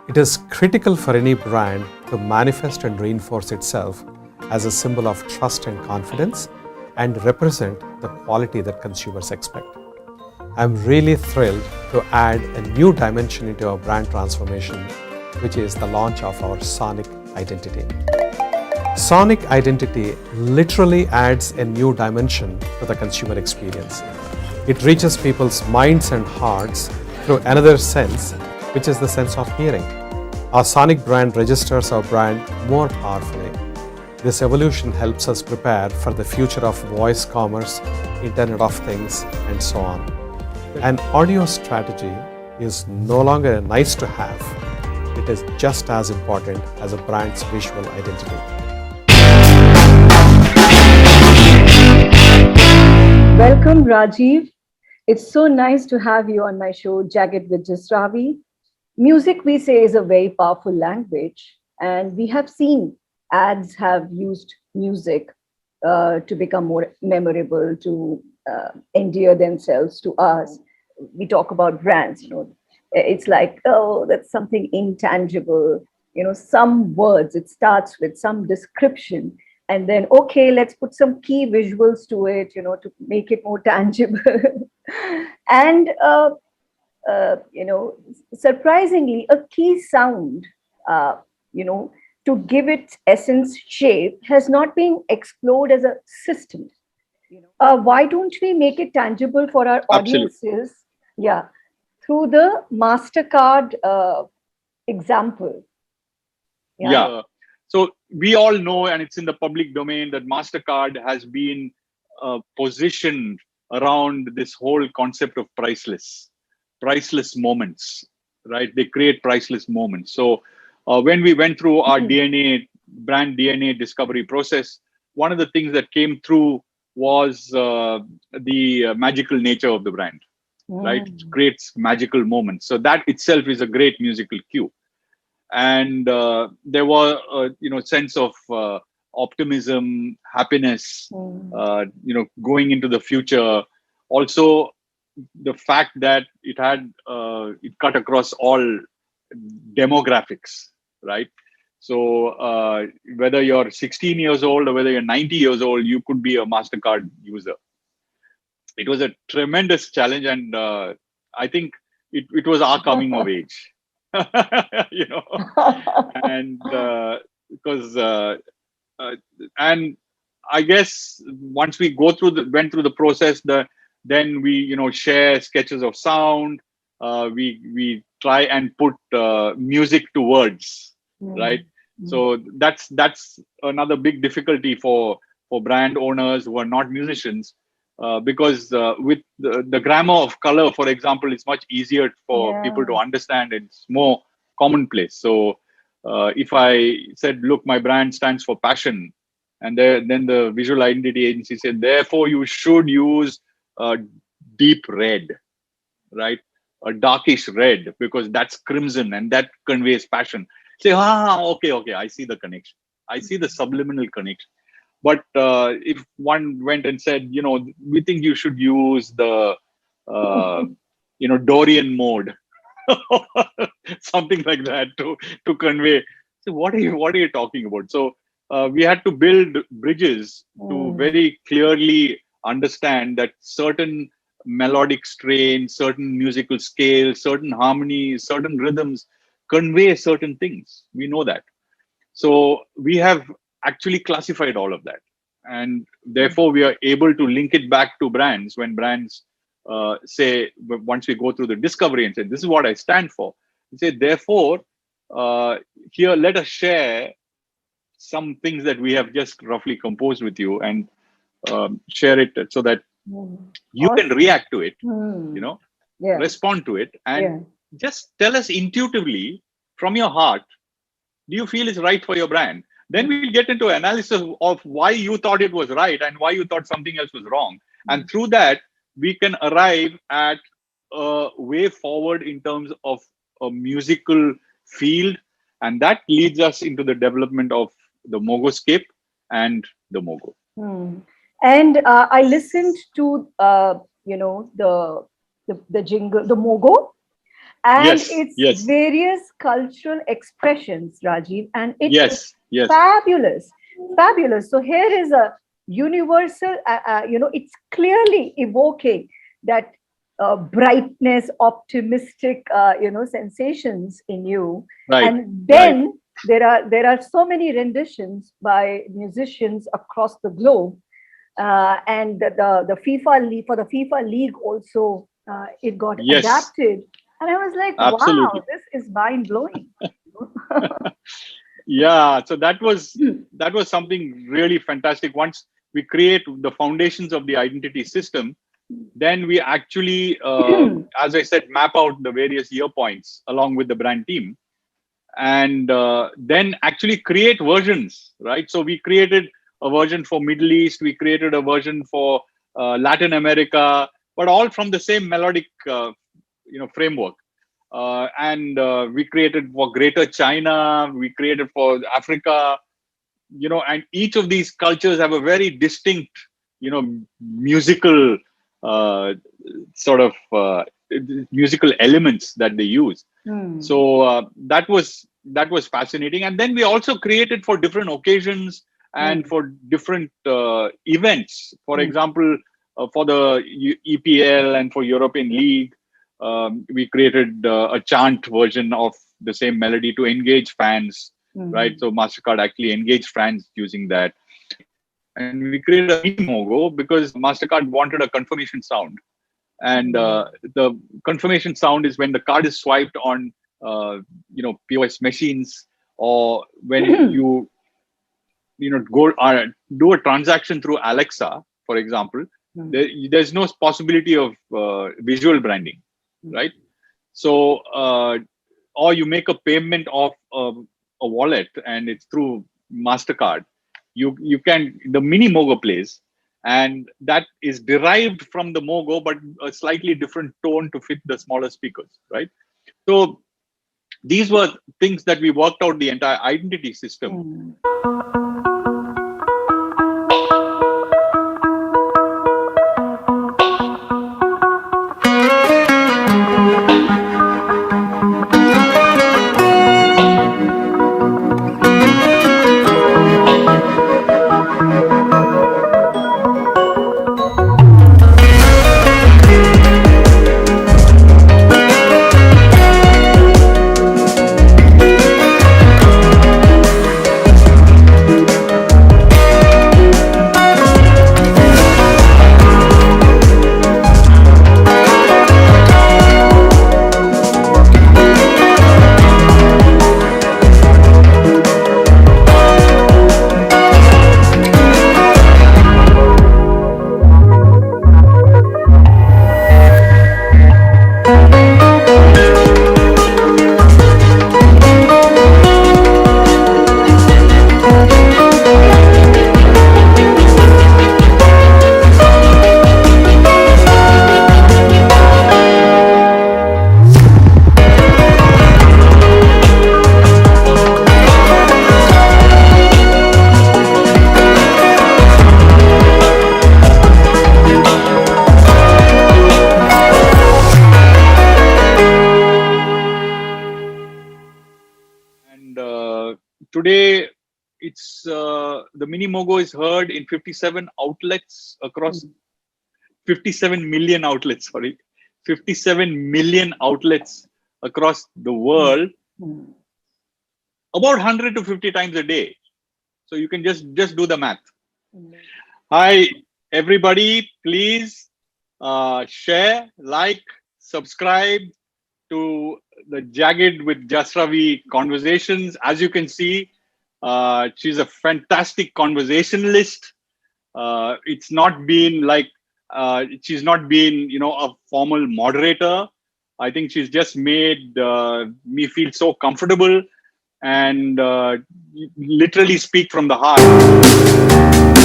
It is critical for any brand to manifest and reinforce itself as a symbol of trust and confidence and represent the quality that consumers expect. I'm really thrilled to add a new dimension into our brand transformation, which is the launch of our Sonic Identity. Sonic Identity literally adds a new dimension to the consumer experience. It reaches people's minds and hearts through another sense, which is the sense of hearing. Our Sonic brand registers our brand more powerfully. This evolution helps us prepare for the future of voice commerce, Internet of Things, and so on. An audio strategy is no longer a nice to have. It is just as important as a brand's visual identity. Welcome, Rajiv. It's so nice to have you on my show, Jagged with Just Ravi. Music, we say, is a very powerful language, and we have seen ads have used music to become more memorable, to endear themselves to us. We talk about brands, it's like, oh, that's something intangible. Some words, it starts with some description, and then, okay, let's put some key visuals to it, to make it more tangible. And surprisingly, a key sound, you know, to give it essence shape has not been explored as a system. Why don't we make it tangible for our Absolutely. audiences? Yeah, through the MasterCard example. Yeah. So we all know, and it's in the public domain, that MasterCard has been positioned around this whole concept of priceless moments, right? They create priceless moments. So when we went through our brand DNA discovery process, one of the things that came through was the magical nature of the brand, right? It creates magical moments. So that itself is a great musical cue. And there was sense of optimism, happiness, going into the future. Also, the fact that it cut across all demographics, right? So whether you're 16 years old or whether you're 90 years old, you could be a MasterCard user. It was a tremendous challenge, and I think it was our coming of age. And because and I guess once we went through the process, then we share sketches of sound. We try and put music to words, right? So that's another big difficulty for brand owners who are not musicians. Because with the grammar of color, for example, it's much easier for people to understand. It's more commonplace. So if I said, look, my brand stands for passion, and then the visual identity agency said, therefore, you should use deep red, right? A darkish red, because that's crimson and that conveys passion. Say, okay, I see the connection. I see the subliminal connection. But if one went and said, we think you should use the, Dorian mode, something like that to convey. So what are you talking about? So we had to build bridges to very clearly understand that certain melodic strains, certain musical scales, certain harmonies, certain rhythms convey certain things. We know that. So we have actually classified all of that, and therefore we are able to link it back to brands when brands say, once we go through the discovery and say, this is what I stand for, we say, therefore here, let us share some things that we have just roughly composed with you, and share it so that you can react to it, respond to it, and just tell us intuitively from your heart, do you feel is right for your brand? Then we'll get into analysis of why you thought it was right and why you thought something else was wrong. And through that, we can arrive at a way forward in terms of a musical field. And that leads us into the development of the Mogoscape and the Mogo. And I listened to, the jingle, the Mogo. and Yes, its yes, various cultural expressions, Rajiv, and it is yes, yes, fabulous, fabulous. So here is a universal, it's clearly evoking that brightness, optimistic, sensations in you. right, And right. then there are so many renditions by musicians across the globe, and the FIFA league, for the FIFA league also, it got Yes, adapted, and I was like, wow, absolutely. this is mind blowing. Yeah, so that was something really fantastic. Once we create the foundations of the identity system, then we actually, as I said, map out the various year points along with the brand team, and then actually create versions, right? So we created a version for Middle East, we created a version for Latin America, but all from the same melodic framework. And we created for Greater China, we created for Africa, and each of these cultures have a very distinct, musical uh, sort of musical elements that they use. Hmm. So that was fascinating. And then we also created for different occasions and Hmm. for different events. For Hmm. example, for the EPL and for European League, we created a chant version of the same melody to engage fans, right? Hmm. So Mastercard actually engaged fans using that. And we created a mini Mogo because Mastercard wanted a confirmation sound. And the confirmation sound is when the card is swiped on, POS machines, or when go do a transaction through Alexa, for example. Hmm. There's no possibility of visual branding, right? So, or you make a payment of a wallet and it's through Mastercard. You can the mini Mogo plays, and that is derived from the Mogo, but a slightly different tone to fit the smaller speakers, right? So these were things that we worked out the entire identity system. Hmm. And today, it's the mini Mogo is heard in 57 outlets across 57 million outlets. Sorry, 57 million outlets across the Hmm. world, Hmm. about 100 to 50 times a day. So you can just do the math. Hmm. Hi, everybody. Please share, like, subscribe to the Jagged with Jasravi conversations. As you can see, she's a fantastic conversationalist. It's not been like she's not been, a formal moderator. I think she's just made me feel so comfortable and literally speak from the heart.